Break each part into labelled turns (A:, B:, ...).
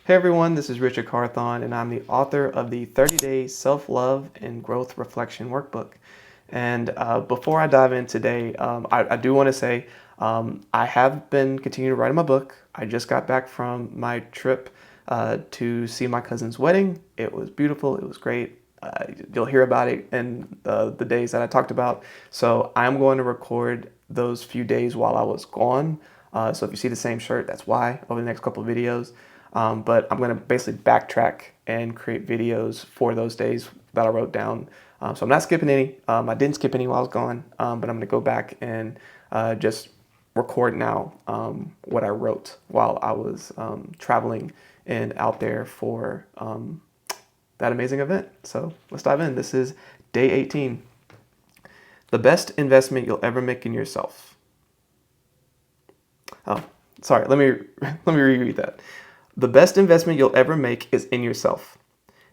A: Hey everyone, this is Richard Carthon, and I'm the author of the 30-Day Self-Love and Growth Reflection Workbook. And before I dive in today, I do want to say I have been continuing to write my book. I just got back from my trip to see my cousin's wedding. It was beautiful. It was great. You'll hear about it in the days that I talked about. So I'm going to record those few days while I was gone. So if you see the same shirt, that's why over the next couple of videos. But I'm going to basically backtrack and create videos for those days that I wrote down. So I'm not skipping any. I didn't skip any while I was gone, but I'm going to go back and just record now what I wrote while I was traveling and out there for that amazing event. So let's dive in. This is day 18. The best investment you'll ever make in yourself. Oh, sorry. Let me reread that. The best investment you'll ever make is in yourself.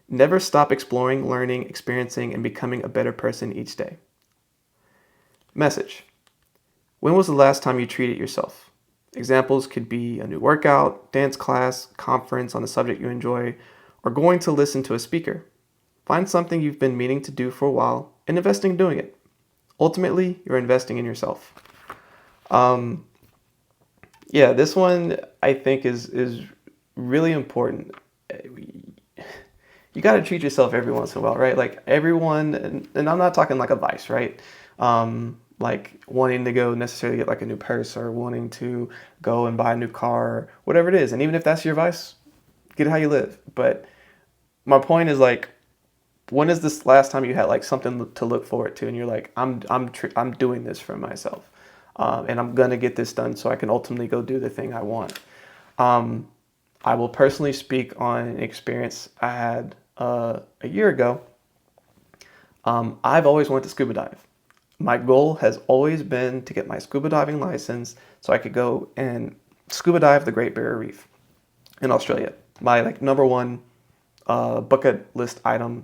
A: Never stop exploring, learning, experiencing, and becoming a better person each day. Message. When was the last time you treated yourself? Examples could be a new workout, dance class, conference on a subject you enjoy, or going to listen to a speaker. Find something you've been meaning to do for a while and invest in doing it. Ultimately, you're investing in yourself. This one I think is really important. You got to treat yourself every once in a while, right? Like everyone, and I'm not talking like a vice, right? Like wanting to go necessarily get like a new purse or wanting to go and buy a new car, whatever it is. And even if that's your vice, get it how you live. But my point is like, when is this last time you had like something to look forward to, and you're like, I'm doing this for myself, and I'm gonna get this done so I can ultimately go do the thing I want. I will personally speak on an experience I had a year ago. I've always wanted to scuba dive. My goal has always been to get my scuba diving license so I could go and scuba dive the Great Barrier Reef in Australia. My like number one bucket list item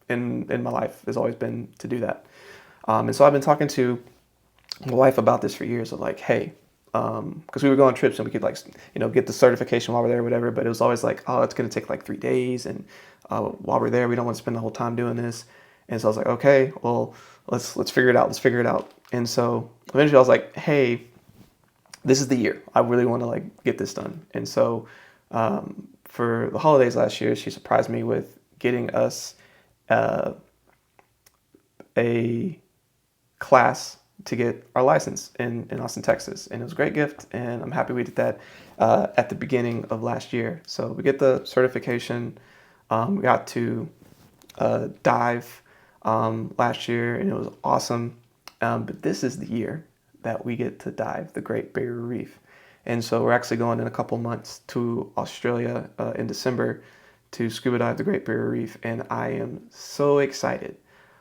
A: in my life has always been to do that. And so I've been talking to my wife about this for years of like, hey, because we would go on trips and we could like, get the certification while we're there or whatever. But it was always like, oh, it's going to take like 3 days. And while we're there, we don't want to spend the whole time doing this. And so I was like, okay, well, let's figure it out. Let's figure it out. And so eventually I was like, hey, this is the year. I really want to like get this done. And so for the holidays last year, she surprised me with getting us a class to get our license in Austin, Texas. And it was a great gift, and I'm happy we did that at the beginning of last year. So we get the certification. We got to dive last year, and it was awesome. But this is the year that we get to dive the Great Barrier Reef. And so we're actually going in a couple months to Australia in December to scuba dive the Great Barrier Reef, and I am so excited.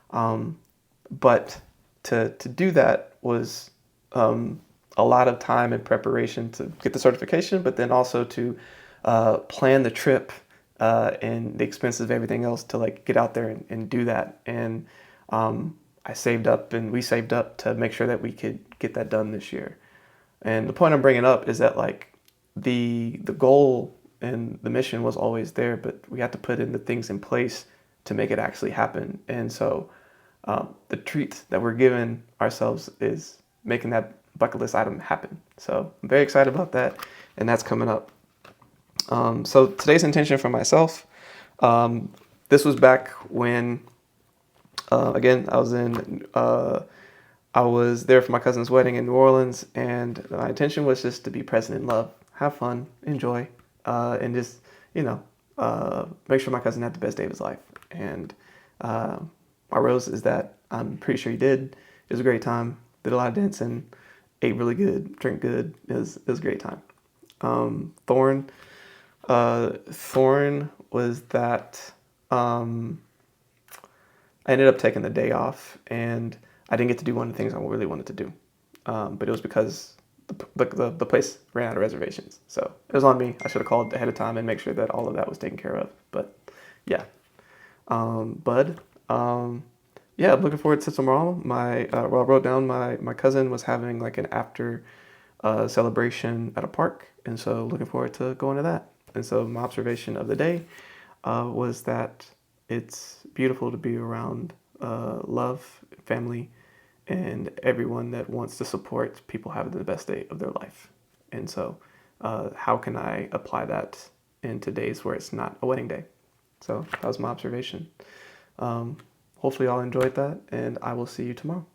A: But to do that was a lot of time and preparation to get the certification, but then also to plan the trip and the expenses of everything else to like get out there and do that. And I saved up, and we saved up to make sure that we could get that done this year. And the point I'm bringing up is that like the goal and the mission was always there, but we had to put in the things in place to make it actually happen. And so the treat that we're giving ourselves is making that bucket list item happen. So I'm very excited about that, and that's coming up. So today's intention for myself, this was back when, again, I was there for my cousin's wedding in New Orleans, and my intention was just to be present in love, have fun, enjoy, and just, make sure my cousin had the best day of his life. And my rose is that I'm pretty sure he did. It was a great time. Did a lot of dancing, ate really good, drank good. It was a great time. Thorn was that I ended up taking the day off, and I didn't get to do one of the things I really wanted to do. But it was because the place ran out of reservations. So it was on me. I should have called ahead of time and make sure that all of that was taken care of. But yeah. Bud. Yeah, I'm looking forward to tomorrow. I wrote down my cousin was having like an after celebration at a park, and so looking forward to going to that. And so my observation of the day was that it's beautiful to be around love, family, and everyone that wants to support people having the best day of their life. And so, how can I apply that into days where it's not a wedding day? So that was my observation. Hopefully, y'all enjoyed that, and I will see you tomorrow.